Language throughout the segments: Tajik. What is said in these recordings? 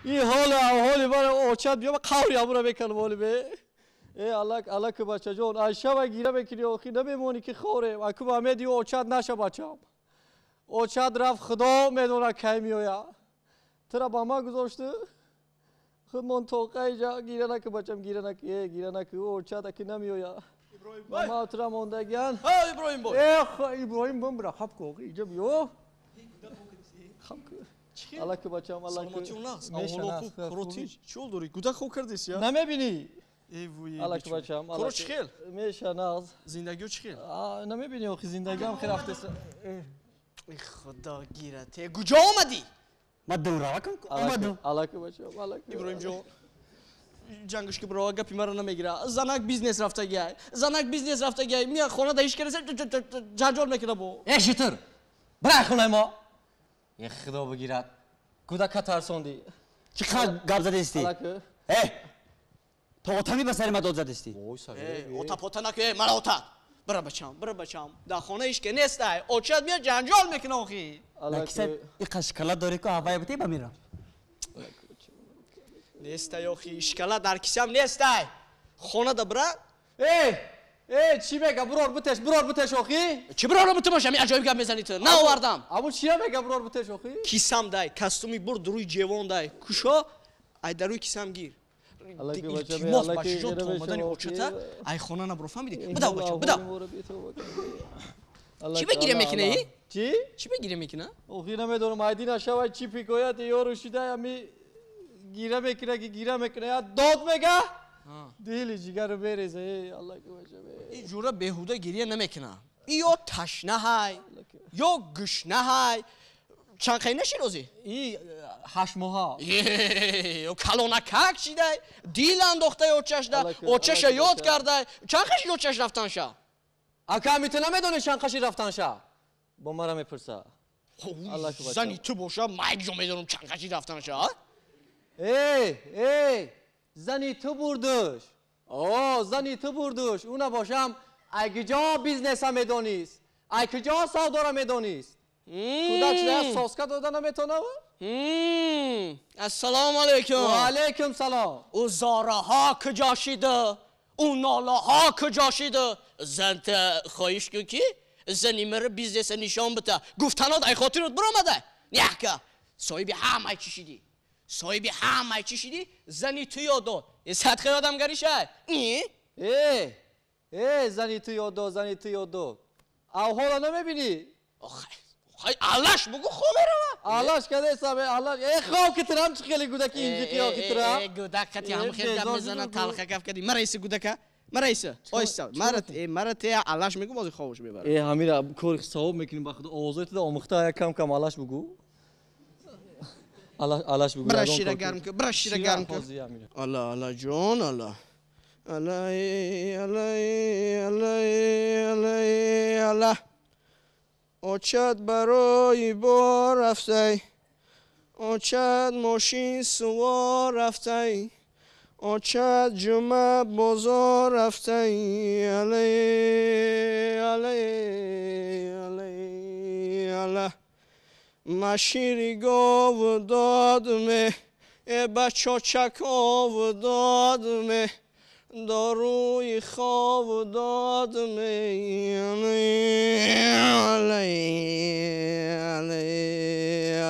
این حالی برای اوچت بیا قوری همون بکنم حالی به الله که بچه جون عایشه و گیره بکنی آخی نمیمونی که خوره و که همه دیو اوچت نشه بچم اوچت رفت خدا میدونه کی میویا ترا با ما گذاشته خود منطقه اینجا گیره نکه بچم گیره نکه اوچت که نمیویا با ما ترا موندگیان ها ابراهیم بای ابراهیم بام برا خب که اینجا بیو خب که الله که بچم الله که سلامتی اوناست اولا خوب کروتی چول دوری گودک خوب کردیس یا نمیبینی ایوی الله که بچم کرو چی خیل میشناس زندگیو چی خیل نمیبینی آخی زندگی هم خیلی رفته ای خدا گیرته کجا آمدی من دور راکم اومدم الله که بچم الله که ابراهیم جان جنگش که برای گپی مرا نمیگیره زنک بیزنس رفته گیای میاد خونه دایش کرده جنجال میکنه بو شتر برای خونه ما یه خدا بگیرد کودک ترسوندی چی خواهد گپ زده استی؟ الله که تو اوتمی به سر ما داد زده استی؟ اوتا پوتا نکه مرا اوتا برا بچم در خونه ایش که نیست اوچت میاد جنجال میکنه آخی الله نکیسه این قشکلات داری که هوای بتی بمیرم نیست آخی اشکالا در کیسم نیست خونه دا برا چی بگه برور بتش آخی چی برا رو بتماشم این عجایب گپ میزنی تو نه آوردم اما چی بگه برور بتش آخی کیسم کاستومی برد روی جوان کشا ای در روی کیسم گیر الله که بچه التماس باشی جان تو آمدن اوچتا ای خونه نبرو فهمیدی بدو بچه بدو چی بگیره میکنه ای؟ چی بگیره میکنه؟ آخی نمیدونم ایدی نشوه چی پیکویت یارو شده همی گیره میکنه یا داد میگه دیلی جگر رو بریزه الله که بچه این جوره بهوده گیریه نمیکنه یا تشنه های یا گشنه های چند خیلی نشی روزی؟ ای 8 ماه و کلونکک چیده دیل انداخته اوچش ده اوچش یاد کرده چند خیلی اوچش رفتن شا اکا میتونه میدونه چند خشی رفتن شا با مرا میپرسه زنی تو باشه مایک جو میدونم چند خشی رفتن شا زنی تو بردش زنی تو بردش اونه باشم اگه جا بیزنس هم میدونیست اگه جا سودا را میدونیست کودک شده ساسکا داده نمیتونه السلام علیکم و علیکم سلام او زاره ها کجا شیده او ناله ها کجا شیده زنت خواهیش کن که زنی مره بیزنس نشان بده گفتنات ای خاطرت برامده نه که صاحبی همه چی شدی زنی تو یادو یه صدقه آدم گریشه زنی تو یادو او حالا نمیبینی خیلی علش بگو خوبه رو علش کده سامه علش خواه که ترم چه خیلی گودکی اینجا که آخی ترم گودک کتی هم خیلی گم میزنن تلخه گف کردی مرایسه گودکه مرایسه آیستا مرت علش میگو بازی خوابش میبره همین کار صاحب میکنیم بخدا آوازایت ده آمخته کم علش بگو علش بگو برش شیره گرم که الله جون الله اوچت برای بار رفته اوچت ماشین سوار رفته اوچت جمعه بازار رفته الله مشیری گاو دادمه بچه چکاو دادمه داروی خواب دادمه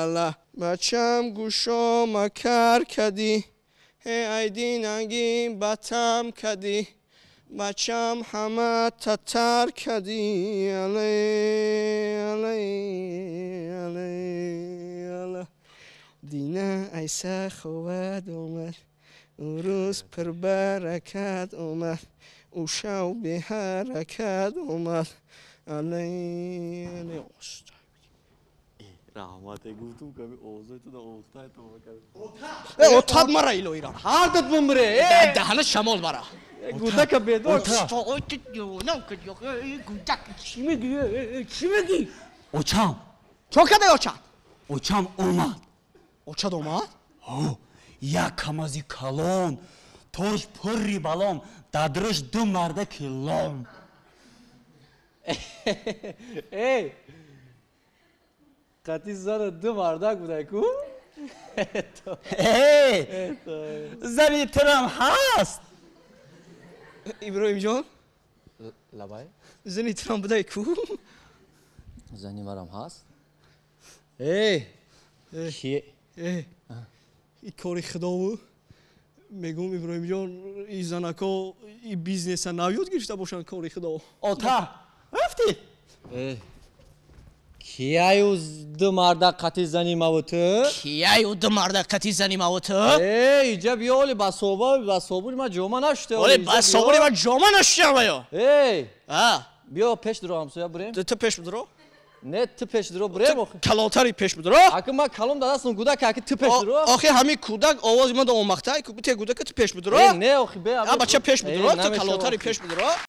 الله بچم گوشام کر کدی ایدی نگیم بتم کدی بچم همه تتر کدی الله دینه ایسه خواد اومد او روز پر برکت اومد او شو به حرکت اومد علی رحمت گفتم کمی اوضاع تو ده اوختای تو اوتاد مرا ایلو ایران هردت بمره دهنه شمال مرا گودک بیدار گودک چی میگی؟ اوچام چو کده اوچام اومد اوچاد اومد؟ یک کمازی کلون ترش پری بالون دادرش دو مرده کلون قطعی زن دو مردک بوده کو؟ زنی ترم هست иброҳим ҷон لبای зани тирам будай ку زنی مرام هست ای کیه ин кори худову мегӯм иброҳимҷон и занако и бизнеса навёд гирифта бошанд кори худо Ota رفتی کیایو دو مرده قطی زنی موتو кияю ду марда қати зани мавоту ای اینجا بیا اولی با ما جوما نشته оле ба собури ва ҷома нашиямаё ای بیا پیش درو همسویا بریم ту пеш бидро نه تو پیش درو بریم калонтари пеш бидро اگه ما کلام دادستون گودا که اگه تو پیش درو охи ҳами кӯдак овози ман омахта те кӯдака ту пеш бидро نه اخی بیا бача пеш бидро ту калонтари пеш бидро